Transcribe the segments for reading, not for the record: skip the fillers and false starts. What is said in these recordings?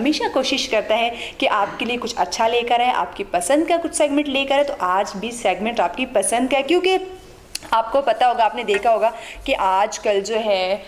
हमेशा कोशिश करता है कि आपके लिए कुछ अच्छा लेकर आए, आपकी पसंद का कुछ सेगमेंट लेकर आए। तो आज भी सेगमेंट आपकी पसंद का है, क्योंकि आपको पता होगा, आपने देखा होगा कि आजकल जो है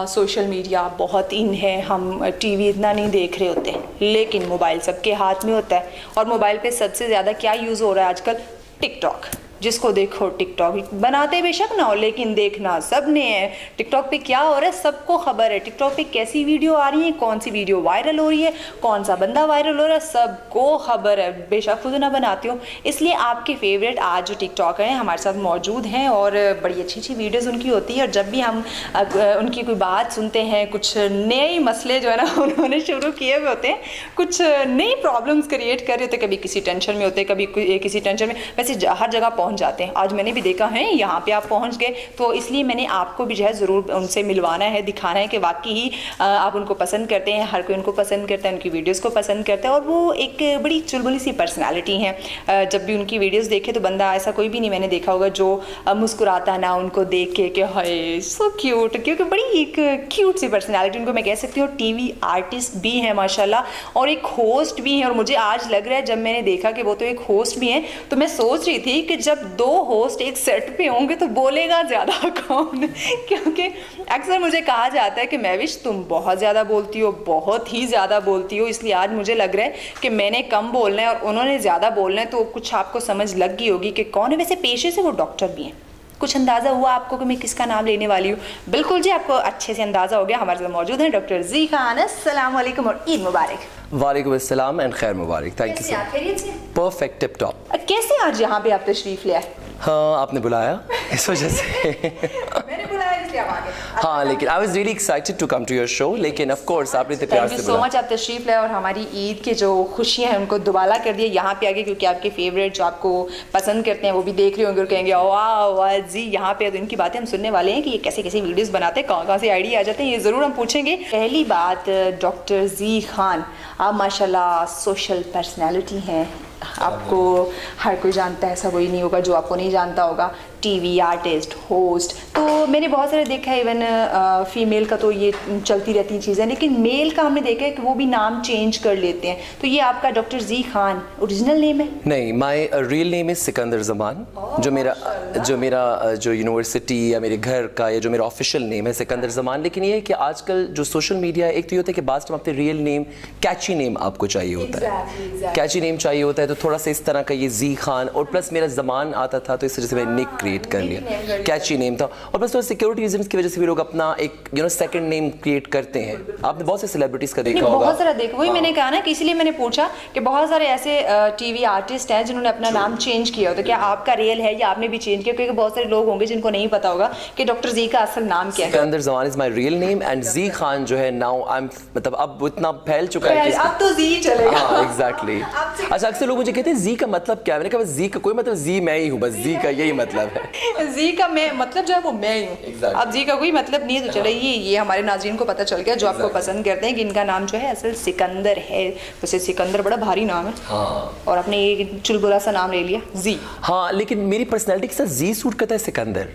सोशल मीडिया बहुत इन है। हम टीवी इतना नहीं देख रहे होते, लेकिन मोबाइल सबके हाथ में होता है। और मोबाइल पे सबसे ज़्यादा क्या यूज़ हो रहा है आजकल? टिकटॉक। जिसको देखो टिकटॉक बनाते बेशक ना हो, लेकिन देखना सब ने है। टिकटॉक पे क्या हो रहा है सबको खबर है। टिकटॉक पे कैसी वीडियो आ रही है, कौन सी वीडियो वायरल हो रही है, कौन सा बंदा वायरल हो रहा है, सबको खबर है, बेशक खुद ना बनाती हो। इसलिए आपके फेवरेट आज जो टिकटॉकर हैं हमारे साथ मौजूद हैं और बड़ी अच्छी अच्छी वीडियोज़ उनकी होती है। और जब भी हम उनकी कोई बात सुनते हैं, कुछ नए मसले जो है ना उन्होंने शुरू किए हुए होते हैं, कुछ नई प्रॉब्लम्स क्रिएट कर रहे होते हैं, कभी किसी टेंशन में होते हैं, कभी किसी टेंशन में, वैसे हर जगह पहुंच जाते हैं। आज मैंने भी देखा है यहाँ पे आप पहुंच गए, तो इसलिए मैंने आपको भी जो है ज़रूर उनसे मिलवाना है, दिखाना है कि वाकई ही आप उनको पसंद करते हैं। हर कोई उनको पसंद करता है, उनकी वीडियोस को पसंद करता है और वो एक बड़ी चुलबुली सी पर्सनालिटी हैं। जब भी उनकी वीडियोस देखे तो बंदा ऐसा कोई भी नहीं मैंने देखा होगा जो मुस्कुराता ना उनको देख के कि हाय सो क्यूट, क्योंकि बड़ी एक क्यूट सी पर्सनैलिटी उनको मैं कह सकती हूँ। टीवी आर्टिस्ट भी हैं माशाल्लाह और एक होस्ट भी हैं। और मुझे आज लग रहा है जब मैंने देखा कि वो तो एक होस्ट भी हैं, तो मैं सोच रही थी कि जब दो होस्ट एक सेट पे होंगे तो बोलेगा ज़्यादा कौन? क्योंकि अक्सर मुझे कहा जाता है कि महविश तुम बहुत ज़्यादा बोलती हो, बहुत ही ज़्यादा बोलती हो। इसलिए आज मुझे लग रहा है कि मैंने कम बोलना है और उन्होंने ज़्यादा बोलना है, तो कुछ आपको समझ लग गई होगी कि कौन है। वैसे पेशे से वो डॉक्टर भी हैं, कुछ अंदाज़ा हुआ आपको कि मैं किसका नाम लेने वाली हूँ? बिल्कुल जी, आपको अच्छे से अंदाज़ा हो गया। हमारे साथ मौजूद हैं डॉक्टर जी खान। अस्सलाम वालेकुम और ईद मुबारक। वालेकुम अस्सलाम एंड खैर मुबारक। Thank you sir. Perfect, tip top. कैसे आज यहाँ पे आप तशरीफ ले आए? हाँ, आपने बुलाया इस वजह से। मैंने बुलाया इसलिए आप आ गए। हाँ, लेकिन I was really excited to come to your show, लेकिन ऑफ कोर्स आपने इतने प्यार से बुलाया। थैंक यू सो मच, आप तशरीफ लाए और हमारी ईद की जो खुशियाँ हैं उनको दुबाला कर दिए यहाँ पे आगे, क्योंकि आपके फेवरेट जो आपको पसंद करते हैं वो भी देख रहे होंगे और कहेंगे वाह वाह जी यहाँ पे। तो इनकी बातें हम सुनने वाले हैं कि ये कैसे कैसे वीडियोज़ बनाते हैं, कहाँ से आइडिया आ जाते हैं, ये ज़रूर हम पूछेंगे। पहली बात, डॉक्टर जी खान आप माशाल्लाह सोशल पर्सनैलिटी हैं, आपको हर कोई जानता है, ऐसा कोई नहीं होगा जो आपको नहीं जानता होगा। टीवी आर्टिस्ट, होस्ट, तो मैंने बहुत सारे देखा है। इवन फीमेल का तो ये चलती रहती हैं चीज़ें, लेकिन मेल का हमने देखा है कि वो भी नाम चेंज कर लेते हैं। तो ये आपका डॉक्टर जी खान ओरिजिनल नेम है? नहीं, my real name is Sikandar Zaman. जो मेरा जो यूनिवर्सिटी या मेरे घर का या जो मेरा ऑफिशियल नेम है सिकंदर जमान। लेकिन ये है कि आजकल जो सोशल मीडिया है, एक तो ये होता है कि बाद में अपने रियल नेम, कैची नेम आपको चाहिए होता है। कैची नेम चाहिए होता है, तो थोड़ा सा इस तरह का ये जी खान और प्लस मेरा जमान आता था, तो इस वजह से मैंने निक क्रिएट कर लिया, कैची नेम था। और बस थोड़ा सिक्योरिटी रीजंस की वजह से भी लोग अपना एक सेकंड नेम क्रिएट करते हैं। आपने बहुत से सेलिब्रिटीज का देखा होगा। बहुत सारा देखा, वही मैंने कहा ना कि इसलिए मैंने पूछा कि बहुत सारे ऐसे टीवी आर्टिस्ट हैं जिन्होंने अपना नाम चेंज किया होता है। क्या आपका रियल है या आपने भी चेंज किया? क्योंकि बहुत सारे लोग होंगे जिनको नहीं पता होगा कि डॉक्टर जी का असल नाम क्या है। Sikandar Zaman is my real name and G Khan जो है नाउ आई एम, मतलब अब इतना फैल चुका है कि अब तो जी चलेगा। हाँ, एग्जैक्टली। अच्छा, अक्सर लोग मुझे कहते हैं जी का मतलब क्या है? मैंने कहा जी का कोई मतलब, जी मैं ही हूँ, बस जी का यही मतलब है। जी का मैं मतलब जो है वो मैं ही हूँ। अब जी का कोई मतलब नहीं है, तो चलो ये हमारे नाज़रीन को पता चल गया जो आपको पसंद करते हैं कि इनका नाम जो है असल सिकंदर है। वैसे सिकंदर बड़ा भारी नाम है। हाँ। और आपने ये चुलबुला सा नाम ले लिया जी। हाँ, लेकिन मेरी पर्सनैलिटी के साथ जी सूट करता है सिकंदर,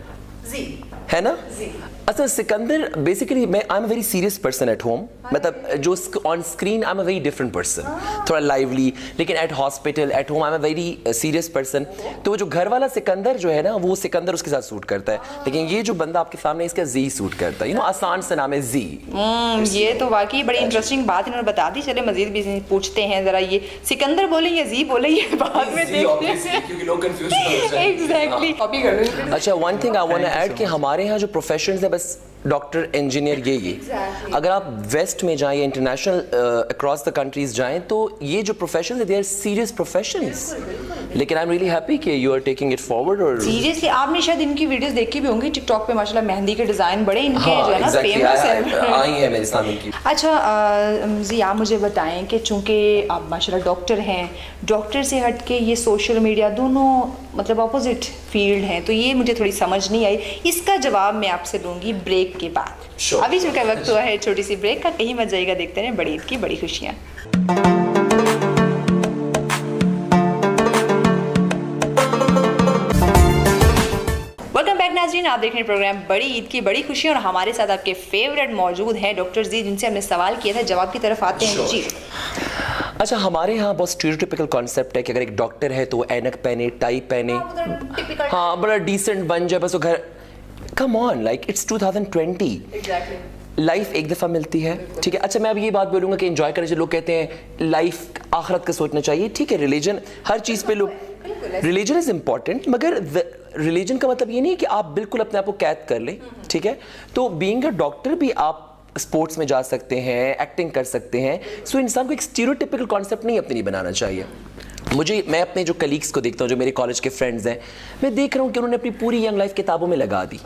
जी है ना? जी। अच्छा, सिकंदर बेसिकली मैं I am a very serious person at home. मतलब जो on screen I am a very different person, थोड़ा लाइवली, लेकिन at hospital at home I am a very serious person. तो वो जो घर वाला सिकंदर जो है ना, वो सिकंदर उसके साथ सूट करता है। लेकिन ये जो बंदा आपके सामने इसका जी सूट करता है, आसान सा नाम है जी। ये तो वाकई बड़ी इंटरेस्टिंग बात इन्होंने बता दी। चले मजीद भी पूछते हैं जरा, ये सिकंदर बोले या जी बोले, ये बाद में देखते हैं क्योंकि लोग कंफ्यूज हो जाते हैं। एग्जैक्टली, कॉपी कर लो। अच्छा, one thing I want to add कि हमारे यहाँ जो प्रोफेशंस है, बस डॉक्टर, इंजीनियर, ये अगर आप वेस्ट में जाएं या इंटरनेशनल अक्रॉस द कंट्रीज जाएं, तो ये जो प्रोफेशंस है दे आर सीरियस प्रोफेशंस। लेकिन आई एम रियली हैप्पी कि you are taking it forward. और सीरियसली आपने शायद इनकी वीडियोस देखी भी होंगी टिकटॉक पे, माशाल्लाह मेहंदी के डिजाइन बड़े इनके जो है ना फेमस है, आई है मेरे सामने की। अच्छा जी, आप मुझे बताएं कि चूंकि आप माशाल्लाह डॉक्टर हैं, डॉक्टर से हट के ये सोशल मीडिया दोनों मतलब अपोजिट फील्ड हैं, तो ये मुझे थोड़ी समझ नहीं आई। इसका जवाब मैं आपसे लूँगी ब्रेक के बाद। अभी चूँकि वक्त हुआ है छोटी सी ब्रेक का, कहीं मत जाइएगा, देखते रहें बड़ी ईद की बड़ी खुशियाँ। नाज़रीन, आप देख रहे हैं प्रोग्राम बड़ी ईद की बड़ी खुशी और हमारे साथ आपके फेवरेट मौजूद हैं डॉक्टर जी, जिनसे हमने सवाल किया था। जवाब की तरफ आते हैं जी। अच्छा, हमारे यहाँ बहुत स्टीरियोटिपिकल कॉन्सेप्ट है कि अगर एक डॉक्टर है तो वो ऐनक पहने, टाई पहने, हाँ बड़ा डिसेंट बन जाए, बस वो घर। Come on, like it's 2020। Life एक दफ़ा मिलती है, ठीक है। अच्छा, मैं अब ये बात बोलूँगा कि एंजॉय करने से लोग कहते हैं लाइफ आखिरत का सोचना चाहिए, ठीक है। रिलीजन हर चीज़ पे लोग, रिलीजन इज़ इम्पॉर्टेंट, मगर रिलीजन का मतलब ये नहीं कि आप बिल्कुल अपने आप को कैद कर लें, ठीक है। तो बीइंग अ डॉक्टर भी आप स्पोर्ट्स में जा सकते हैं, एक्टिंग कर सकते हैं। सो इंसान को एक स्टीरियोटिपिकल कॉन्सेप्ट नहीं अपने लिए बनाना चाहिए। मैं अपने जो कलीग्स को देखता हूँ, जो मेरे कॉलेज के फ्रेंड्स हैं, मैं देख रहा हूँ कि उन्होंने अपनी पूरी यंग लाइफ किताबों में लगा दी।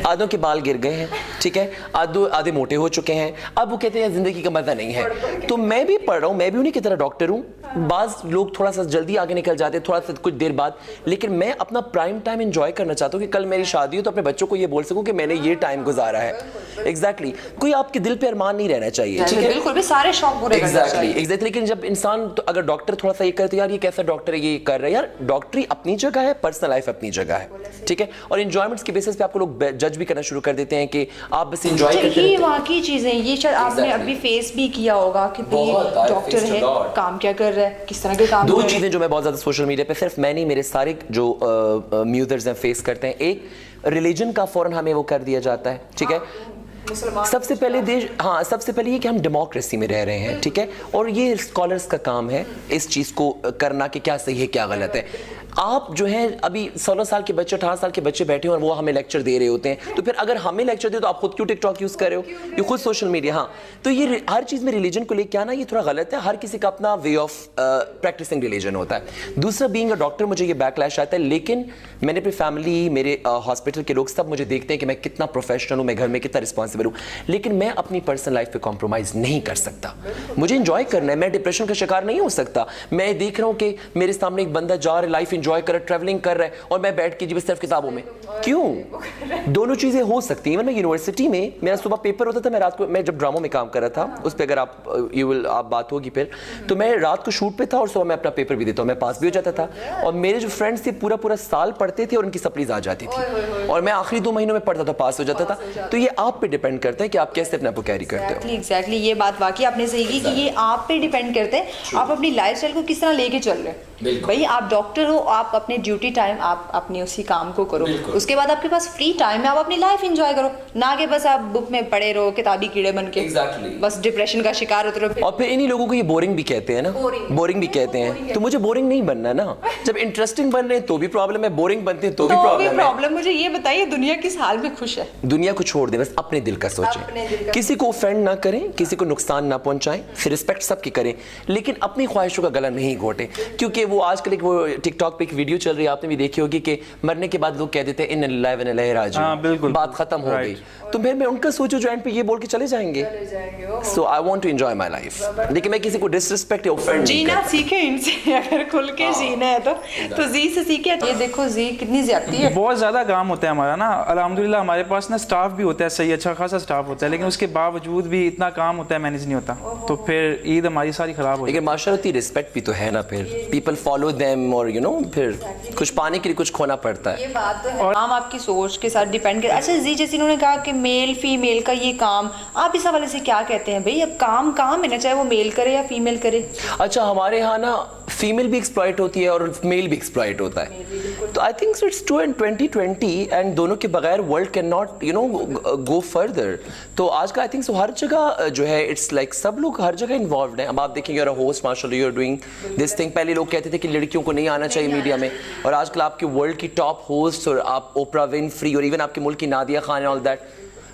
आधों के बाल गिर गए हैं, ठीक है, आधे मोटे हो चुके हैं, अब वो कहते हैं ज़िंदगी का मज़ा नहीं है। तो मैं भी पढ़ रहा हूँ, मैं भी उन्हीं की तरह डॉक्टर हूँ। बाज़ लोग थोड़ा सा जल्दी आगे निकल जाते हैं, थोड़ा सा कुछ देर बाद, लेकिन मैं अपना प्राइम टाइम एंजॉय करना चाहता हूँ कि कल मेरी शादी हो तो अपने बच्चों को ये बोल सकूँ कि मैंने ये टाइम गुजारा है। एग्जैक्टली, कोई आपके दिल पे अरमान नहीं रहना चाहिए, ठीक है, बिल्कुल भी सारे शौक पूरे करना चाहिए। एग्जैक्टली। लेकिन जब इंसान, तो अगर डॉक्टर थोड़ा सा ये करे तो यार ये कैसा डॉक्टर है, ये कर रहा है, यार डॉक्टरी अपनी जगह है, पर्सनल लाइफ अपनी जगह है, ठीक है। और एंजॉयमेंट्स के बेसिस पे आपको लोग जज भी करना शुरू कर देते हैं कि आप बस एंजॉय करते हैं। ये वाकई चीजें, ये शायद आपने अभी फेस भी किया होगा कि डॉक्टर है, काम क्या कर रहा है, किस तरह के काम। दो चीजें जो मैं बहुत ज्यादा सोशल मीडिया पे, सिर्फ मैं नहीं, मेरे सारे जो म्यूजर्स हैं फेस करते हैं। एक, रिलीजन का फौरन हमें वो कर दिया जाता है, ठीक है। सबसे पहले ये कि हम डेमोक्रेसी में रह रहे हैं, ठीक है, और ये स्कॉलर्स का काम है इस चीज़ को करना कि क्या सही है क्या गलत है। आप जो है अभी 16 साल के बच्चे, 18 साल के बच्चे बैठे हैं और वो हमें लेक्चर दे रहे होते हैं, तो फिर अगर हमें लेक्चर दे तो आप खुद क्यों टिकटॉक यूज़ कर रहे हो, ये खुद सोशल मीडिया। हाँ, तो ये हर चीज़ में रिलीजन को लेके आना ये थोड़ा गलत है। हर किसी का अपना वे ऑफ प्रैक्टिसिंग रिलीजन होता है। दूसरा, बीइंग अ डॉक्टर मुझे ये बैकलैश आता है, लेकिन मैंने अपनी फैमिली, मेरे हॉस्पिटल के लोग सब मुझे देखते हैं कि मैं कितना प्रोफेशनल हूँ, मैं घर में कितना रिस्पॉन्सिबल हूँ, लेकिन मैं अपनी पर्सनल लाइफ पे कॉम्प्रोमाइज़ नहीं कर सकता। मुझे इंजॉय करना है, मैं डिप्रेशन का शिकार नहीं हो सकता। मैं देख रहा हूँ कि मेरे सामने एक बंदा जा रहा है, लाइफ इंजॉय कर रहा है, ट्रैवलिंग कर रहा है, और मैं बैठ के जी बस सिर्फ किताबों में। क्यों? दोनों चीजें हो सकती हैं। मैं यूनिवर्सिटी में, मेरा सुबह पेपर होता था, मैं रात को, मैं जब ड्रामों में काम कर रहा था, उस पर अगर आप बात होगी फिर, तो मैं रात को शूट पे था और सुबह मैं अपना पेपर भी देता हूँ, मैं पास भी हो जाता था। और मेरे जो फ्रेंड्स थे पूरा साल पढ़ते थे और उनकी सप्लीज आ जाती थी, और मैं आखिरी 2 महीनों में पढ़ता था, पास हो जाता था। तो ये आप पे डिपेंड करता है कि आप कैसे अपने आप को कैरी करते हो। एग्जैक्टली, ये बात वाकई आपने सही की कि ये आप पे डिपेंड करते हैं, आप अपनी लाइफस्टाइल को किस तरह लेके चल रहे हैं। भाई आप डॉक्टर हो, आप अपने ड्यूटी टाइम आप अपने उसी काम को करो, उसके बाद आपके पास फ्री टाइम है, आप अपनी लाइफ एंजॉय करो, ना कि बस आप बुक में पड़े रहो किताबी कीड़े बन के, बस डिप्रेशन का शिकार होते रहो। और फिर इन्हीं लोगों को ये बोरिंग भी कहते हैं ना, बोरिंग भी कहते हैं। तो मुझे बोरिंग नहीं बनना ना, जब इंटरेस्टिंग बन रहे हैं तो भी प्रॉब्लम है, बोरिंग बनते हैं तो भी प्रॉब्लम है। मुझे ये बताइए, दुनिया किस हाल में खुश है? दुनिया को छोड़ दे, बस अपने दिल का सोचें, किसी को ऑफेंड ना करें, किसी को नुकसान ना पहुंचाएं, फिर रिस्पेक्ट सबकी करें, लेकिन अपनी ख्वाहिशों का गला नहीं घोटें। क्योंकि वो आजकल एक वो टिकटॉक पे एक वीडियो चल रही है, आपने भी देखी होगी, कि मरने के बाद लोग कह देते हैं इन्ना लिल्लाहि व इन्ना इलैहि राजिऊन, बात खत्म हो गई। तो मैं उनका सोचो जो एंड पे ये बोल के चले जाएंगे। So I want to enjoy my life, लेकिन मैं किसी को डिसरिस्पेक्ट या ऑफेंड जीना सीखे इनसे, अगर खुल के जीना है तो जी से सीखे। ये देखो जी कितनी ज्यादती है, बहुत ज्यादा काम होता है हमारा ना, अल्हम्दुलिल्लाह हमारे पास ना स्टाफ भी होता है, सही अच्छा खासा स्टाफ होता है, लेकिन उसके बावजूद भी इतना काम होता है, मैनेज नहीं होता, तो फिर ईद हमारी सारी खराब हो जाती है। लेकिन माशाअल्लाह रिस्पेक्ट भी तो है ना, फिर पीपल फॉलो देम, और फिर कुछ पाने के लिए कुछ खोना पड़ता है। ये बात तो है, और काम आपकी सोच के साथ डिपेंड कर। अच्छा जी, जैसे इन्होंने कहा कि मेल फीमेल का ये काम, आप इस हवाले से क्या कहते हैं? भाई अब काम है ना, चाहे वो मेल करे या फीमेल करे। अच्छा, हमारे यहाँ ना फीमेल भी एक्सप्लॉइट होती है और मेल भी एक्सप्लॉइट होता है, तो I think so it's 2020 and दोनों के बगैर world can not go further. तो आज का आई थिंक सो हर जगह जो है, इट्स लाइक सब लोग हर जगह इन्वॉल्व हैं। अब आप देखेंगे, यूर अ होस्ट, माशाल्लाह you are doing this thing. पहले लोग कहते थे कि लड़कियों को नहीं आना चाहिए मीडिया में, और आजकल आपके वर्ल्ड की टॉप होस्ट, और आप ओपरा विनफ्री, और इवन आपके मुल्क की Nadia Khan and all that,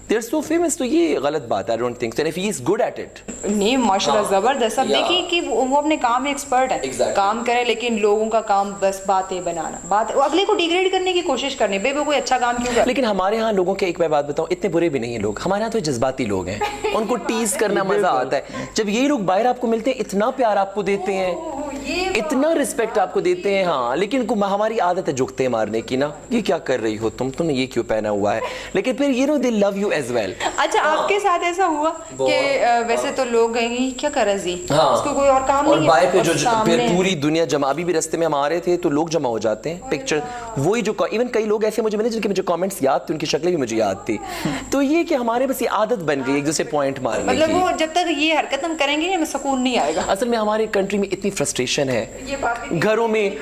they are so famous. तो ये गलत बात है, I don't think so, and if he is good at it, नहीं माशाल्लाह जबरदस्त। अब देखिए कि वो अपने काम में एक्सपर्ट है, काम करे, लेकिन लोगों का काम बस बातें बनाना, अगले को डिग्रेड करने की कोशिश करनी। भाई वो कोई अच्छा काम क्यों करे? लेकिन हमारे यहाँ लोगों के, एक मैं बात बताऊँ, इतने बुरे भी नहीं है लोग हमारे यहाँ, तो जज्बाती लोग हैं, उनको टीज करना मजा आता है। जब यही लोग बाहर आपको मिलते हैं, इतना प्यार आपको देते हैं, इतना रिस्पेक्ट आपको देते हैं। हाँ, लेकिन हमारी आदत है जुगते मारने की ना, ये क्या कर रही हो तुमने ये क्यों पहना हुआ है, लेकिन फिर you know they love you as well. अच्छा, आपके साथ ऐसा हुआ कि वैसे तो लोग कहेंगे क्या कर रहा जी, उसको कोई और काम नहीं है, बाय पे जो फिर पूरी दुनिया जमा, अभी भी रास्ते में हम आ रहे थे तो लोग जमा हो जाते हैं, पिक्चर वही जो इवन कई लोग ऐसे मुझे मिले जिनके मुझे कमेंट्स याद थे, उनकी शक्लें भी मुझे याद थी। तो ये कि हमारे बस ये आदत बन गई एक दूसरे पॉइंट मारने की। मतलब वो जब तक ये हरकत हम करेंगे हमें सुकून नहीं आएगा। असल में हमारे कंट्री में इतनी फ्रस्ट्रेशन है, घरों में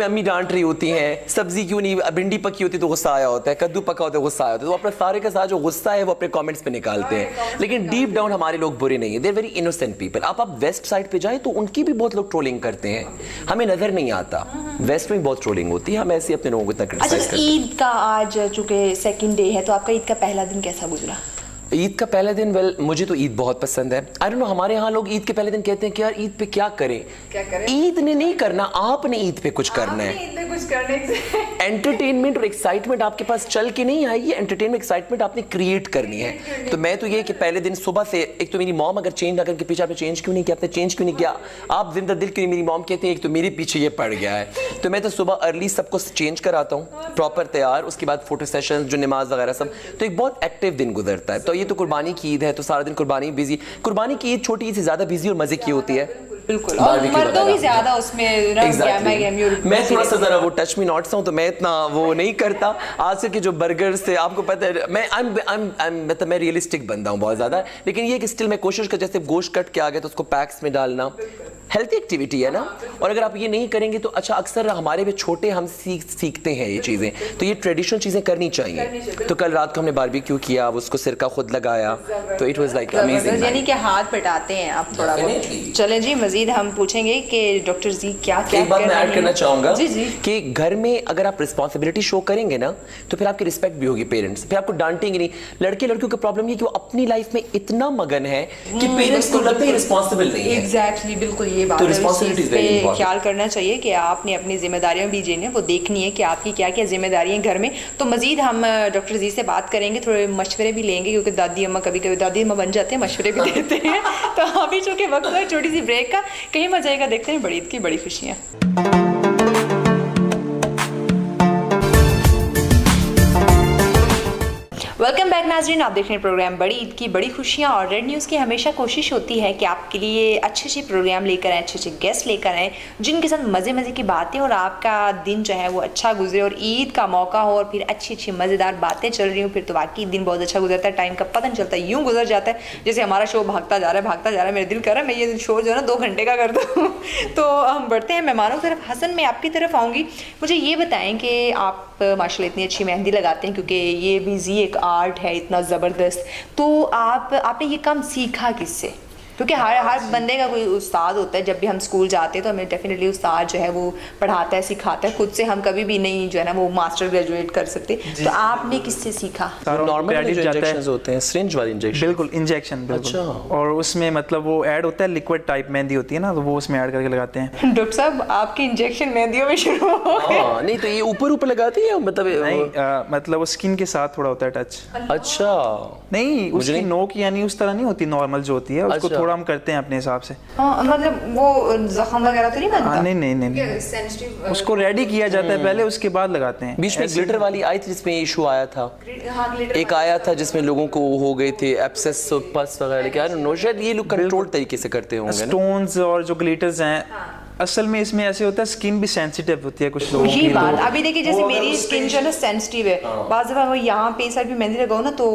अम्मी डांट रही होती हैं, सब्जी क्यों नहीं, भिंडी पकी होती तो गुस्सा आया होता है, कद्दू पका होता है गुस्सा आया होता है, तो अपने सारे के साथ जो गुस्सा है वो अपने कमेंट्स पे निकालते हैं। लेकिन डीप डाउन हमारे लोग बुरे नहीं है, they are very innocent people. आप वेस्ट साइड पे जाए तो उनकी भी बहुत लोग ट्रोलिंग करते हैं, हमें नजर नहीं आता। वेस्ट में बहुत ट्रोलिंग होती है, हम ऐसे अपने लोगों को इतना क्रिटिसाइज करते हैं। ईद का आज चूंकि सेकंड डे है, तो आपका ईद का पहला दिन कैसा गुजरा? ईद का पहला दिन, वेल मुझे तो ईद बहुत पसंद है। आई डोंट नो, हमारे यहाँ लोग ईद के पहले दिन कहते हैं कि यार ईद पे क्या करें। ईद ने नहीं करना, आपने ईद पे कुछ करना है। एंटरटेनमेंट और एक्साइटमेंट आपके पास चल के नहीं आई है, एंटरटेनमेंट एक्साइटमेंट आपने क्रिएट करनी है। तो मैं तो ये कि पहले दिन सुबह से, एक तो मेरी मॉम अगर चेंज ना करके पीछे आपने चेंज क्यों नहीं किया, आपने चेंज क्यों नहीं किया, आप जिंदा दिल क्यों नहीं, मेरी मॉम कहती है एक तो मेरे पीछे ये पड़ गया है। तो मैं तो सुबह अर्ली सबको चेंज कराता हूँ, प्रॉपर तैयार, उसके बाद फोटो सेशन, जो नमाज वगैरह सब, तो एक बहुत एक्टिव दिन गुजरता है। तो ये तो कुर्बानी की ईद है तो सारा दिन कुर्बानी बिजी, कुर्बानी की ईद छोटी से ज्यादा बिजी और मजे की होती है। बिल्कुल, और मर्दों की ज्यादा उसमें मैं थोड़ा सा जरा वो टच मी नॉट्स हूं, तो मैं इतना वो नहीं करता। आजकल के जो बर्गर से आपको पता है, मतलब मैं रियलिस्टिक बंदा हूं बहुत ज्यादा, लेकिन ये कि स्टिल मैं कोशिश कर, जैसे गोश्त कट के आ गया तो उसको पैक्स में डालना, हेल्थी एक्टिविटी है ना। और अगर आप ये नहीं करेंगे तो अच्छा, अक्सर हमारे भी छोटे हम सीखते हैं ये चीज़ें, तो ये ट्रेडिशनल चीज़ें करनी चाहिए। तो कल रात को हमने बारबेक्यू किया, उसको सिरका खुद लगाया, तो इट वाज लाइक अमेजिंग। यानी कि हाथ बटाते हैं आप थोड़ा बहुत। चलें जी, मजीद हम पूछेंगे कि डॉक्टर जी क्या क्या एक बात मैं ऐड करना चाहूँगा जी कि घर में अगर आप रिस्पॉन्सिबिलिटी शो करेंगे ना, तो फिर आपकी रिस्पेक्ट भी होगी पेरेंट्स, फिर आपको डांटेंगे नहीं। लड़के लड़कियों का प्रॉब्लम ये कि वो अपनी लाइफ में इतना मगन है कि पेरेंट्स को लगता है रिस्पॉन्सिबल नहीं है। एग्जैक्टली, बिल्कुल ये बात है, पे ख्याल करना चाहिए कि आपने अपनी जिम्मेदारियां भी जिन्हें वो देखनी है कि आपकी क्या क्या जिम्मेदारियां घर में। तो मजीद हम डॉक्टर जी से बात करेंगे, थोड़े मशवरे भी लेंगे, क्योंकि दादी अम्मा कभी कभी दादी अम्मा बन जाते हैं, मशवरे भी देते हैं। तो अभी चूँकि वक्त है छोटी सी ब्रेक का, कहीं मजा आएगा, देखते हैं बड़ी ईद की बड़ी खुशियाँ। वेलकम बैक नाजरीन, आप देख रहे हैं प्रोग्राम बड़ी ईद की बड़ी खुशियाँ। और रेड न्यूज़ की हमेशा कोशिश होती है कि आपके लिए अच्छे अच्छे प्रोग्राम लेकर आएँ, अच्छे अच्छे गेस्ट लेकर आएँ, जिनके साथ मज़े मज़े की बातें और आपका दिन जो है वो अच्छा गुजरे, और ईद का मौका हो और फिर अच्छी अच्छी मज़ेदार बातें चल रही हूँ, फिर तो वाकई दिन बहुत अच्छा गुजरता है, टाइम का पता नहीं चलता, यूँ गुजर जाता है जैसे हमारा शो भागता जा रहा है। मेरा दिल कर रहा है मैं ये शो जो है ना 2 घंटे का कर दूँ। तो हम बढ़ते हैं मेहमानों की तरफ। हसन, मैं आपकी तरफ आऊँगी, मुझे ये बताएँ कि आप माशाल्लाह इतनी अच्छी मेहंदी लगाते हैं, क्योंकि ये भी एक आर्ट है इतना ज़बरदस्त, तो आपने ये काम सीखा किससे? क्योंकि हर बंदे का कोई उस्ताद होता है। जब भी हम स्कूल जाते हैं तो हमें डेफिनेटली उस्ताद जो है वो पढ़ाता है, सिखाता है, खुद से हम कभी भी नहीं जो है ना वो मास्टर ग्रेजुएट कर सकते। तो आपने किससे सीखा? नॉर्मल इंजेक्शंस होते हैं, सिरिंज वाले इंजेक्शन। बिल्कुल, इंजेक्शन। अच्छा। और उसमें मतलब वो ऐड होता है, लिक्विड टाइप मेहंदी होती है ना, तो वो उसमें ऐड करके लगाते हैं। डॉक्टर साहब, आपकी इंजेक्शन मेहंदियों में शुरू हो गए? नहीं तो ये ऊपर लगाती है, मतलब वो स्किन के साथ थोड़ा होता है टच। अच्छा, नहीं उसकी नोक यानी उस तरह नहीं होती नॉर्मल जो होती है, उसको थोड़ा हम करते हैं अपने हिसाब से। मतलब वो जख्म वगैरह तो नहीं बनता? नहीं, उसको रेडी किया जाता है पहले, उसके बाद लगाते हैं। बीच में ग्लिटर वाली आई थी जिसमें इशू आया था, एक आया था जिसमें लोगों को हो गए थे एब्सेस पस वगैरह, लेकिन आई डोंट नो, शायद ये लोग कंट्रोल तरीके से करते होंगे। स्टोन्स और जो ग्लिटर्स हैं, असल में इसमें ऐसे होता है, स्किन भी सेंसिटिव होती है कुछ लोगों की। ये बात अभी देखिए, जैसे मेरी स्किन जो है ना सेंसिटिव है, बाज़ दफ़ा यहाँ पे साइड भी मेहंदी लगाओ ना तो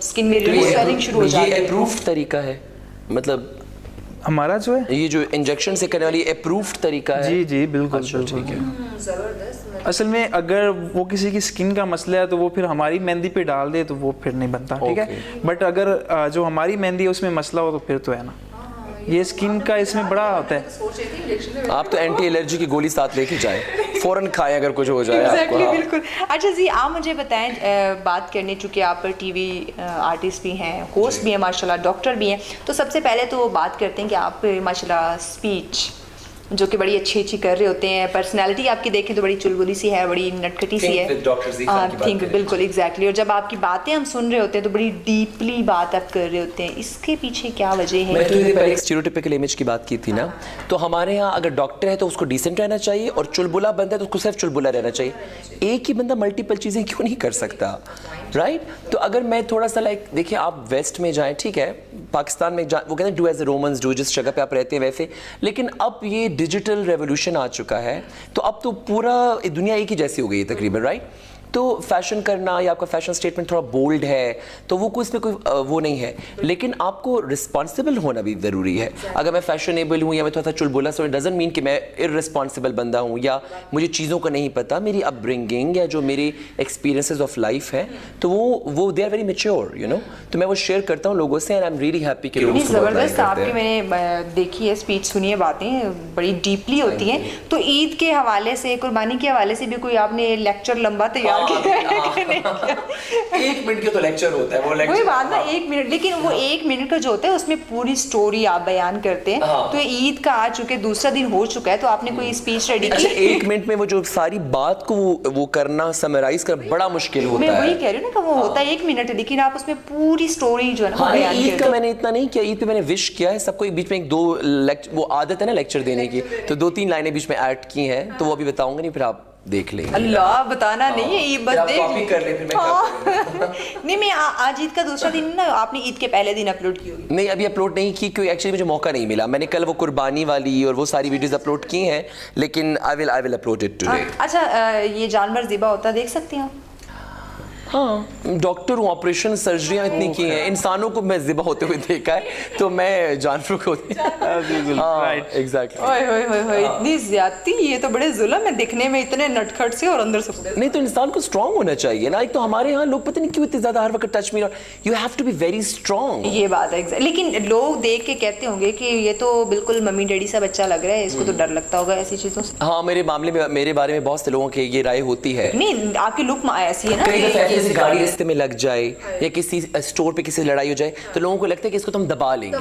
स्किन मेरी स्वेलिंग शुरू हो जाती है। ये अप्रूव्ड तरीका है, मतलब हमारा जो है ये जो इंजेक्शन से करने वाली अप्रूव्ड तरीका है? जी बिल्कुल, ठीक है। जबरदस्त। असल में अगर वो किसी की स्किन का मसला है तो वो फिर हमारी मेहंदी पे डाल दे तो वो फिर नहीं बनता, ठीक है। बट अगर जो हमारी मेहंदी है उसमें मसला हो तो फिर तो है ना, ये स्किन का इसमें बड़ा होता है। आप तो एंटी एलर्जी की गोली साथ लेके जाए, फौरन खाएं अगर कुछ हो जाए आपको। हाँ। बिल्कुल। अच्छा जी, आप मुझे बताएं, बात करने, चूँकि आप टीवी आर्टिस्ट भी हैं, होस्ट भी हैं माशाल्लाह, डॉक्टर भी हैं, तो सबसे पहले तो बात करते हैं कि आप माशाल्लाह स्पीच जो कि बड़ी अच्छी अच्छी कर रहे होते हैं। पर्सनैलिटी आपकी देखें तो बड़ी चुलबुली सी है, बड़ी नटखटी सी है। थिंक बिल्कुल एग्जैक्टली। और जब आपकी बातें हम सुन रहे होते हैं तो बड़ी डीपली बात आप कर रहे होते हैं, इसके पीछे क्या वजह है? मैं तो पहले एक स्टीरियोटाइपिकल इमेज की बात की थी ना, तो हमारे यहाँ अगर डॉक्टर है तो उसको डिसेंट रहना चाहिए, और चुलबुला बंदा है तो उसको सिर्फ चुलबुला रहना चाहिए। एक ही बंदा मल्टीपल चीज़ें क्यों नहीं कर सकता, राइट? तो अगर मैं थोड़ा सा लाइक, देखिए आप वेस्ट में जाएं, ठीक है, पाकिस्तान में वो कहते हैं do as the Romans do, जिस जगह पे आप रहते हैं वैसे, लेकिन अब ये डिजिटल रेवोल्यूशन आ चुका है, तो अब तो पूरा दुनिया एक ही जैसी हो गई है तकरीबन, राइट? तो फैशन करना या आपका फैशन स्टेटमेंट थोड़ा बोल्ड है तो वो कोई इसमें कोई वो नहीं है, लेकिन आपको रिस्पॉन्सिबल होना भी ज़रूरी है। अगर मैं फैशनेबल हूँ या मैं थोड़ा सा चुलबुला, सो इट डजंट मीन कि मैं इररिस्पॉन्सिबल बंदा हूँ या मुझे चीज़ों का नहीं पता। मेरी अपब्रिंगिंग या जो मेरी एक्सपीरियंसेस ऑफ लाइफ है तो वो they are very mature, you know, तो मैं वो शेयर करता हूँ लोगों से, and I am really happy कि लोग ज़बरदस्त आपकी मैंने देखी है स्पीच, सुनी है, बातें बड़ी डीपली होती हैं। तो ईद के हवाले से, कुर्बानी के हवाले से भी कोई आपने लेक्चर लंबा तैयार एक मिनट के तो लेक्चर होता है, वो लेक्चर वही बात ना, 1 मिनट, लेकिन वो 1 मिनट का जो होता है उसमें पूरी स्टोरी आप बयान करते हैं। तो ईद का आ चुके, दूसरा दिन हो चुका है, तो आपने कोई स्पीच रेडी की? 1 मिनट में वो जो सारी बात को वो करना, समराइज करना बड़ा मुश्किल होता है। मैं वही कह रही हूँ ना कि वो होता है 1 मिनट, लेकिन आप उसमें पूरी स्टोरी जो है ना बयान ईद का मैंने इतना नहीं किया। ईद पे मैंने विश किया है सबको, बीच में 1-2 वो आदत है ना लेक्चर देने की, तो 2-3 लाइनें बीच में ऐड की हैं, तो वो अभी बताऊंगा नहीं, फिर आप देख लेंगे। अल्लाह, बताना नहीं है, ये बस देख कॉपी कर ले फिर मैं नहीं, मैं आज ईद का दूसरा दिन ना, आपने ईद के पहले दिन अपलोड की होगी? नहीं, अभी अपलोड नहीं की क्योंकि एक्चुअली मुझे मौका नहीं मिला। मैंने कल वो कुर्बानी वाली और वो सारी वीडियोस अपलोड की हैं, लेकिन I will upload it today. अच्छा, ये जानवर ज़िबा होता देख सकते हैं आप? हाँ, डॉक्टर हूँ, ऑपरेशन सर्जरियाँ इतनी की हैं, इंसानों को मैं ज़िबा होते हुए देखा है, तो मैं जानवरों को एग्जैक्टली। इतनी ज्यादती, ये तो बड़े जुल्म है, दिखने में इतने नटखट से और अंदर से नहीं, तो इंसान को स्ट्रांग होना चाहिए ना। एक तो हमारे यहाँ लोग पता नहीं क्यों इतने ज्यादा हर वक्त टच में, you have to be very strong. ये बात है, लेकिन लोग देख के कहते होंगे कि ये तो बिल्कुल मम्मी डैडी सा बच्चा लग रहा है, इसको तो डर लगता होगा ऐसी चीजों से। हाँ, मेरे मामले में, मेरे बारे में बहुत से लोगों की ये राय होती है। नहीं, आपकी लुक ऐसी है ना, किसी गाड़ी रास्ते में लग जाए या किसी स्टोर पे किसी लड़ाई हो जाए तो लोगों को लगता है कि इसको तो हम दबा लेंगे,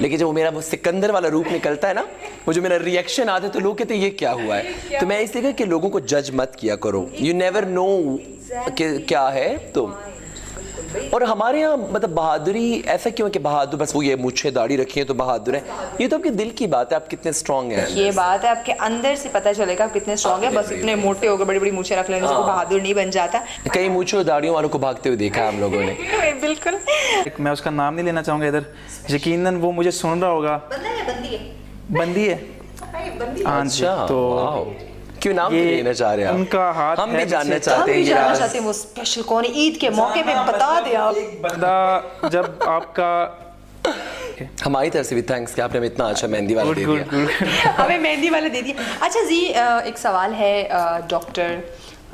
लेकिन जब वो मेरा वो सिकंदर वाला रूप निकलता है ना, वो जो मेरा रिएक्शन आता है, तो लोग कहते हैं ये क्या हुआ है। तो मैं इसलिए कहा कि लोगों को जज मत किया करो, यू नेवर नो कि क्या है। तो और हमारे यहाँ मतलब बहादुरी ऐसा क्यों है कि बहादुर बस वो ये मूछें दाढ़ी रखी है तो बहादुर है? ये तो आपके दिल की बात है, आप कितने स्ट्रांग हैं। ये बात है, आपके अंदर से पता चलेगा आप कितने स्ट्रांग है। बस इतने मोटे हो गए, बड़ी बड़ी मूछें रख लेने से बहादुर नहीं बन जाता। कई मूछों और दाढ़ियों वालों को भागते हुए देखा है हम लोगों ने। बिल्कुल। मैं उसका नाम नहीं लेना चाहूँगा इधर, यकीनन वो मुझे सुन रहा होगा। बंदी है। हाँ जी, तो क्यों नाम लेना चाह रहे हैं? उनका हाथ हम भी जानना चाहते हैं। हम भी जानना चाहते हैं वो स्पेशल कौन है, ईद के मौके पे बता दे आप। बंदा जब आपका हमारी तरफ से भी थैंक्स कि आपने हमें इतना अच्छा मेहंदी वाला दे दिया। हमें मेहंदी वाला दे दिया। अच्छा जी, एक सवाल है, डॉक्टर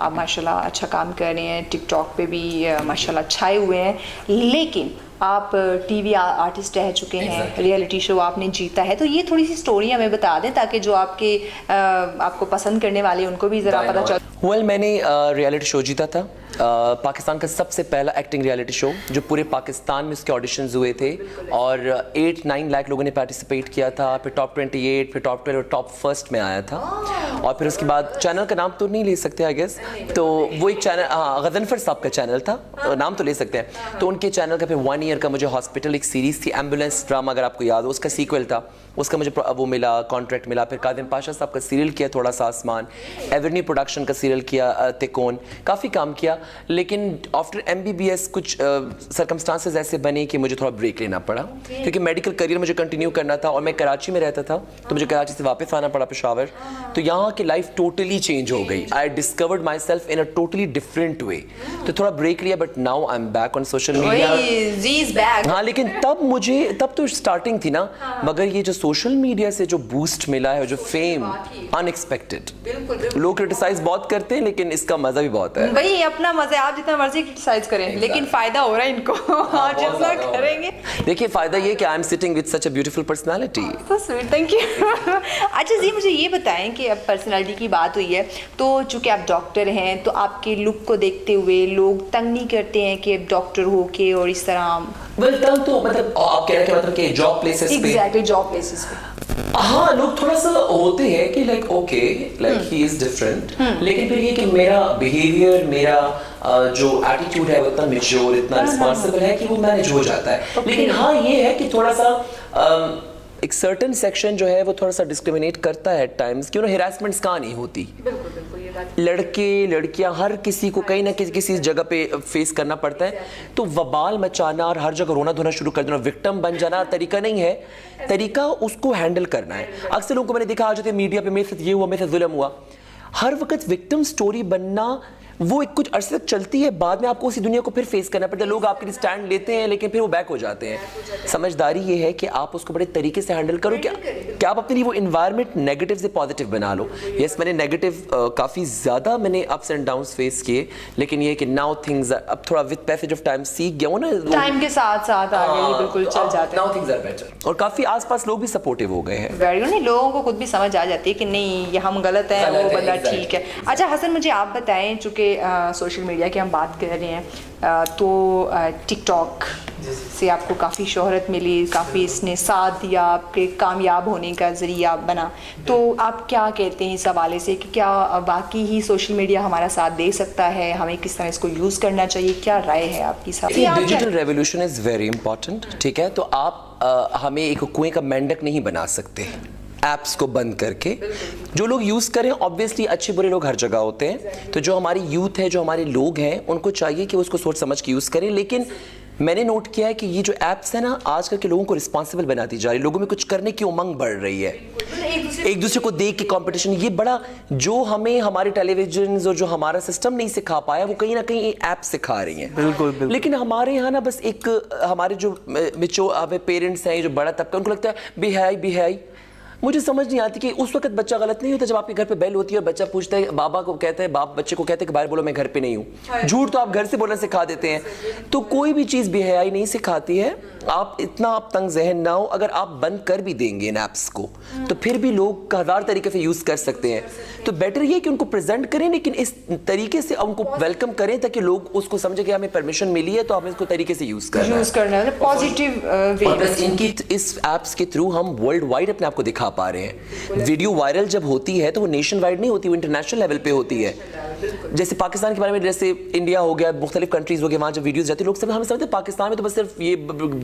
आप माशाल्लाह अच्छा काम कर रहे हैं, टिकटॉक पे भी माशाल्लाह छाए हुए हैं, लेकिन आप टीवी आर्टिस्ट रह चुके हैं, रियलिटी शो आपने जीता है, तो ये थोड़ी सी स्टोरी हमें बता दें ताकि जो आपको पसंद करने वाले उनको भी ज़रा पता चले। वेल, मैंने रियलिटी शो जीता था, पाकिस्तान का सबसे पहला एक्टिंग रियलिटी शो, जो पूरे पाकिस्तान में उसके ऑडिशंस हुए थे और 8-9 लाख लोगों ने पार्टिसिपेट किया था। फिर टॉप 28, फिर टॉप 12 और टॉप फर्स्ट में आया था। और फिर उसके बाद चैनल का नाम तो नहीं ले सकते आई गेस, तो वो एक चैनल, हाँ, गजनफर साहब का चैनल था, नाम तो ले सकते हैं। तो उनके चैनल का फिर 1 ईयर का मुझे हॉस्पिटल एक सीरीज़ थी, एम्बुलेंस ड्रामा, अगर आपको याद हो, उसका सीक्वल था, उसका मुझे वो मिला, कॉन्ट्रैक्ट मिला। फिर कादिम पाशा साहब का सीरियल किया, थोड़ा सा आसमान, एवेन्यू प्रोडक्शन का सीरियल किया, तिकोन, काफ़ी काम किया। लेकिन आफ्टर MBBS कुछ सर्कमस्टांसेस ऐसे बने कि मुझे थोड़ा ब्रेक लेना पड़ा, क्योंकि मेडिकल करियर मुझे कंटिन्यू करना था और मैं कराची में रहता था, तो मुझे कराची से वापस आना पड़ा पेशावर। तो यहाँ की लाइफ टोटली चेंज हो गई। I discovered my self in a totally different way. तो थोड़ा ब्रेक लिया, but now I am back on social media. हाँ, लेकिन तब तो स्टार्टिंग थी ना, मगर ये जो सोशल मीडिया से जो बूस्ट मिला है, जो फेम, अनएक्सपेक्टेड। लोग क्रिटिसाइज बहुत करते हैं, लेकिन इसका मजा भी बहुत है। भाई अपना मजा, आप जितना मर्जी क्रिटिसाइज करें, लेकिन फायदा हो रहा है इनको। आप जितना करेंगे। देखिए, फायदा ये कि I am sitting with such a beautiful personality. So sweet, thank you. अच्छा जी, मुझे ये बताएं कि अब पर्सनालिटी की बात हुई है, तो चूंकि आप डॉक्टर हैं, तो आपके लुक को देखते हुए लोग तंग नहीं करते हैं कि डॉक्टर हो के और इस तरह? वेल, तंग तो मतलब आप कह रहे हैं मतलब कि जॉब प्लेसेस पे, एग्जैक्टली, जॉब प्लेसेस पे हाँ, लोग थोड़ा सा होते हैं कि like okay, like he is different, लेकिन फिर ये कि मेरा बिहेवियर, मेरा जो एटीट्यूड है वो इतना मैच्योर, इतना रिस्पॉन्सिबल है कि वो मैनेज हो जाता है। लेकिन हाँ ये है कि थोड़ा सा एक सर्टेन सेक्शन जो है वो थोड़ा सा डिस्क्रिमिनेट करता है एट टाइम्स, क्यों ना हेरासमेंट्स कहाँ नहीं होती। बिल्कुल ये बात लड़के लड़कियां हर किसी को कहीं ना किसी जगह पे फेस करना पड़ता है। तो वबाल मचाना और हर जगह रोना धोना शुरू कर देना, विक्टिम बन जाना तरीका नहीं है। तरीका उसको हैंडल करना है। अक्सर लोगों को मैंने देखा, आज होते मीडिया पे मेरे साथ ये हुआ, मेरे साथ जुल्म हुआ, हर वक्त विक्टिम स्टोरी बनना वो एक कुछ अरसे तक चलती है, बाद में आपको उसी दुनिया को फिर फेस करना पड़ता है। लोग आपके लिए स्टैंड लेते हैं लेकिन फिर वो बैक हो जाते हैं। समझदारी ये है कि आप उसको बड़े तरीके से हैंडल करो, क्या आप अपने लिए वो इन्वायरमेंट नेगेटिव से पॉजिटिव बना लो। यस, मैंने नेगेटिव काफ़ी ज़्यादा मैंने अप्स एंड डाउन्स फेस किए, लेकिन ये कि नाउ थिंग्स अब थोड़ा विद पैसेज ऑफ टाइम सीख गया हूँ ना, टाइम के साथ साथ आगे बिल्कुल चल जाते हैं। नाउ थिंग्स आर बेटर, और काफ़ी आसपास लोग भी सपोर्टिव हो गए हैं। Very good. नहीं, लोगों को खुद भी समझ आ जाती है कि नहीं ये हम गलत हैं, वो बंदा ठीक है। अच्छा हसन, मुझे आप बताएं, चूँकि सोशल मीडिया की हम बात कर रहे हैं, तो टिकटॉक से आपको काफ़ी शोहरत मिली, काफ़ी इसने साथ दिया, आपके कामयाब होने का ज़रिया बना, तो आप क्या कहते हैं इस हवाले से कि क्या वाकई ही सोशल मीडिया हमारा साथ दे सकता है, हमें किस तरह इसको यूज़ करना चाहिए, क्या राय है आपकी? Digital revolution is very important, ठीक है, तो आप हमें एक कुएं का मेंढक नहीं बना सकते ऐप्स को बंद करके। जो लोग यूज़ करें, ऑब्वियसली अच्छे बुरे लोग हर जगह होते हैं, तो जो हमारी यूथ है, जो हमारे लोग हैं, उनको चाहिए कि उसको सोच समझ के यूज़ करें। लेकिन मैंने नोट किया है कि ये जो ऐप्स है ना, आजकल के लोगों को रिस्पॉन्सिबल बनाती जा रही है, लोगों में कुछ करने की उमंग बढ़ रही है, एक दूसरे को देख के कंपटीशन, ये बड़ा जो हमें हमारे टेलीविजन और जो हमारा सिस्टम नहीं सिखा पाया, वो कहीं ना कहीं ऐप सिखा रही हैं। बिल्कुल। लेकिन हमारे यहाँ ना बस एक हमारे जो हमें पेरेंट्स हैं, जो बड़ा तबका, उनको लगता है बिहाई। मुझे समझ नहीं आती कि उस वक्त बच्चा गलत नहीं होता जब आपके घर पे बेल होती है और बच्चा पूछता है, बाबा को कहते हैं, बाप बच्चे को कहते हैं कि बाहर बोलो मैं घर पे नहीं हूँ। झूठ तो आप घर से बोलना सिखा देते हैं। तो कोई भी चीज़ बेहयाई नहीं सिखाती है। आप इतना आप तंग जहन ना हो, अगर आप बंद कर भी देंगे इन ऐप्स को तो फिर भी लोग हज़ार तरीके से यूज़ कर सकते हैं। तो बेटर ये कि उनको प्रेजेंट करें, लेकिन इस तरीके से उनको वेलकम करें ताकि लोग उसको समझे कि हमें परमिशन मिली है तो हमें इसको तरीके से यूज़ करना है पॉजिटिव वे। इनकी इस ऐप्स के थ्रू हम वर्ल्ड वाइड अपने आप को दिखा पा रहे हैं। वीडियो वायरल जब होती है तो वो नेशन वाइड नहीं होती, वो इंटरनेशनल लेवल पे होती है। जैसे पाकिस्तान के बारे में, जैसे इंडिया हो गया, मुख्तलिफ कंट्रीज हो गए, वहाँ जब वीडियोस जाती है लोग सब हमें समझते हैं पाकिस्तान में तो बस सिर्फ ये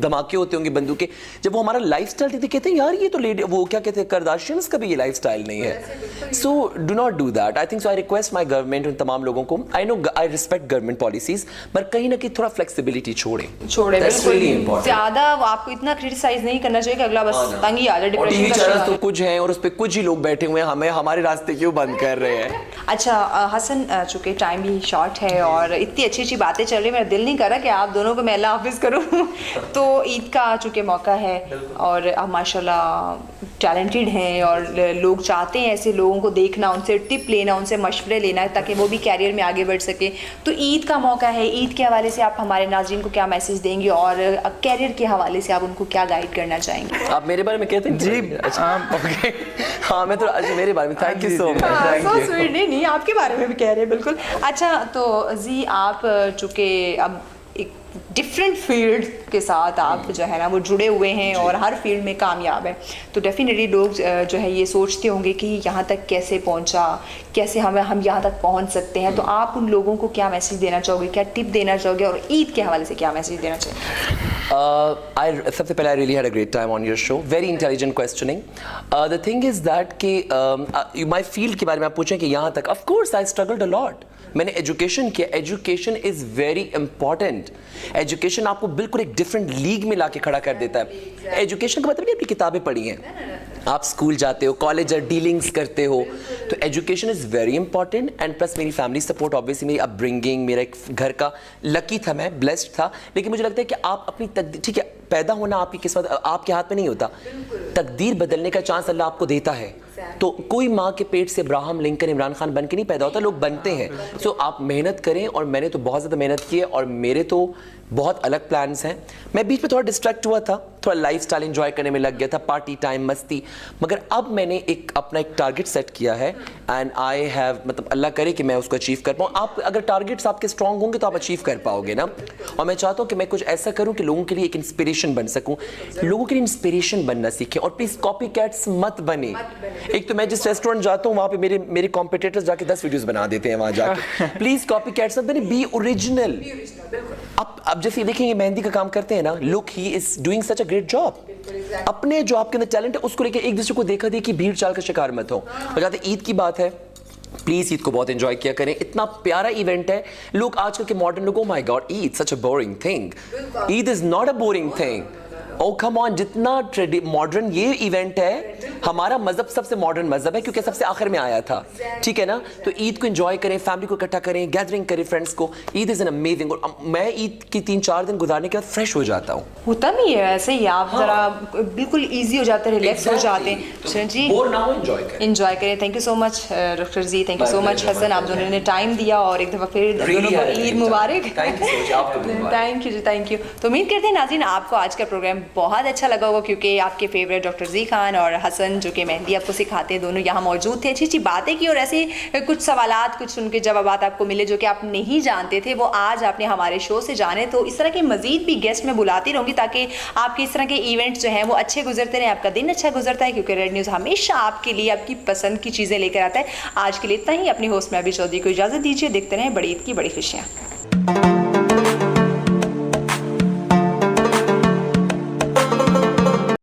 धमाके होते होंगे, बंदूकें। जब वो हमारा लाइफस्टाइल देखते कहते हैं यार ये तो लेडी, वो क्या कहते हैं, करदाशियंस का भी ये लाइफस्टाइल नहीं है। So do not do that. I think so I request my government, उन तमाम लोगों को, I know I respect government policies, पर कहीं ना कहीं थोड़ा फ्लेक्सिबिलिटी छोड़े। बिल्कुल, ज्यादा आपको इतना क्रिटिसाइज नहीं करना चाहिए कि अगला बस तंग ही आ जाए, डिप्रेशन का शिकार तो कुछ है और उस पे कुछ ही लोग बैठे हुए हैं, हमें हमारे रास्ते क्यों बंद कर रहे हैं। अच्छा हसन, चूँकि टाइम भी शॉर्ट है और इतनी अच्छी अच्छी बातें चल रही, मेरा दिल नहीं कर रहा कि आप दोनों को मैं अल्लाह हाफिज़ करूँ। तो ईद का चूँकि मौका है और आप माशाल्लाह टैलेंटेड हैं और लोग चाहते हैं ऐसे लोगों को देखना, उनसे टिप लेना, उनसे मशवरे लेना ताकि वो भी कैरियर में आगे बढ़ सके। तो ईद का मौका है, ईद के हवाले से आप हमारे नाज़रीन को क्या मैसेज देंगे और कैरियर के हवाले से आप उनको क्या गाइड करना चाहेंगे? आप मेरे बारे में कहते हैं जी? अच्छा ओके, हाँ मैं तो अच्छा मेरे बारे में, thank you so much. So sweet. नहीं आपके बारे में भी कह रहे हैं, बिल्कुल। अच्छा तो जी, आप चूँकि अब एक डिफरेंट फील्ड के साथ आप जो है ना वो जुड़े हुए हैं और हर फील्ड में कामयाब हैं, तो डेफिनेटली लोग जो है ये सोचते होंगे कि यहाँ तक कैसे पहुँचा, कैसे हम यहाँ तक पहुँच सकते हैं। तो आप उन लोगों को क्या मैसेज देना चाहोगे, क्या टिप देना चाहोगे और ईद के हवाले से क्या मैसेज देना चाहोगे? सबसे पहले I really had a great time on your show, very intelligent questioning. The thing is that कि माई फील्ड के बारे में आप पूछें कि यहाँ तक, of course I struggled a lot. मैंने एजुकेशन किया, education is very important. Education आपको बिल्कुल एक डिफरेंट लीग में लाके खड़ा कर देता है। एजुकेशन का मतलब नहीं आपकी किताबें पढ़ी हैं, आप स्कूल जाते हो, कॉलेज डीलिंग्स करते हो, तो education is very important. And plus मेरी फैमिली सपोर्ट, ऑब्वियसली मेरी अपब्रिंगिंग, मेरा एक घर का लकी था, मैं ब्लेस्ड था। लेकिन मुझे लगता है कि आप अपनी तकदीर, ठीक है पैदा होना आपकी किस्मत आपके हाथ में नहीं होता, तकदीर बदलने का चांस अल्लाह आपको देता है। तो कोई माँ के पेट से अब्राहम लिंकन, इमरान खान बन के नहीं पैदा होता, लोग बनते हैं। सो आप मेहनत करें, और मैंने तो बहुत ज़्यादा मेहनत की है और मेरे तो बहुत अलग प्लान्स हैं। मैं बीच में थोड़ा डिस्ट्रैक्ट हुआ था थोड़ा लाइफस्टाइल एंजॉय करने में लग गया था, पार्टी टाइम, मस्ती। मगर अब मैंने अपना एक टारगेट सेट किया है एंड आई हैव, मतलब अल्लाह करे कि मैं उसको अचीव कर पाऊँ। आप अगर टारगेट्स आपके स्ट्रांग होंगे तो आप अचीव कर पाओगे ना। और मैं चाहता हूँ कि मैं कुछ ऐसा करूँ कि लोगों के लिए एक इंस्पिरेशन बन सकूँ, लोगों के लिए इंस्पिरेशन बनना सीखें। और प्लीज़ कॉपी कैट्स मत बने। एक तो मैं जिस रेस्टोरेंट जाता हूँ वहाँ पे मेरे कॉम्पिटिटर्स जाके 10 वीडियोस बना देते हैं वहाँ जाके। प्लीज़ कॉपी कैट्स मत बने, बी ओरिजिनल। अब जैसे देखेंगे मेहंदी का काम करते हैं ना, look he is doing such a great job. अपने जो आपके अंदर टैलेंट है उसको लेके एक दूसरे को देखा देखी भीड़ चाल का शिकार मत हो। और जहाँ तक ईद की बात है, प्लीज ईद को बहुत एंजॉय किया करें। इतना प्यारा इवेंट है। लोग आजकल के मॉडर्न लोग, oh my God Eid such a boring thing. Eid is not a boring thing. Oh come on, जितना मॉडर्न ये इवेंट है, हमारा मजहब सबसे मॉडर्न मजहब है क्योंकि सबसे आखिर में आया था, ठीक है ना। तो ईद को एंजॉय करें, फैमिली को इकट्ठा करें, गैदरिंग करें फ्रेंड्स को। Eid is an amazing. मैं ईद की 3-4 दिन गुजारने के बाद फ्रेश हो जाता हूँ। होता नहीं है ऐसे ही, आप जरा बिल्कुल इजी हो जाते हैं, रिलैक्स हो जाते हैं। चलिए जी, एंजॉय करें। Thank you so much doctor ji, thank you so much Hasan, आप दोनों ने टाइम दिया और एक दफ़ा फिर दोनों को ईद मुबारक। Thank you ji, thank you. तो उम्मीद करते हैं नाज़रीन आपको आज का प्रोग्राम बहुत अच्छा लगा होगा, क्योंकि आपके फेवरेट डॉक्टर जी खान और हसन जो कि मेहंदी आपको सिखाते हैं, दोनों यहाँ मौजूद थे, अच्छी अच्छी बातें की और ऐसे कुछ सवालात, कुछ उनके जवाबात आपको मिले जो कि आप नहीं जानते थे, वो आज आपने हमारे शो से जाने। तो इस तरह के मजीद भी गेस्ट मैं बुलाती रहूँगी ताकि आपके इस तरह के इवेंट्स जो हैं वो अच्छे गुजरते रहें, आपका दिन अच्छा गुजरता है, क्योंकि रेड न्यूज़ हमेशा आपके लिए आपकी पसंद की चीज़ें लेकर आता है। आज के लिए इतना ही। अपनी होस्ट में अभी चौधरी को इजाज़त दीजिए। देखते रहें बड़ी ईद की बड़ी खुशियाँ।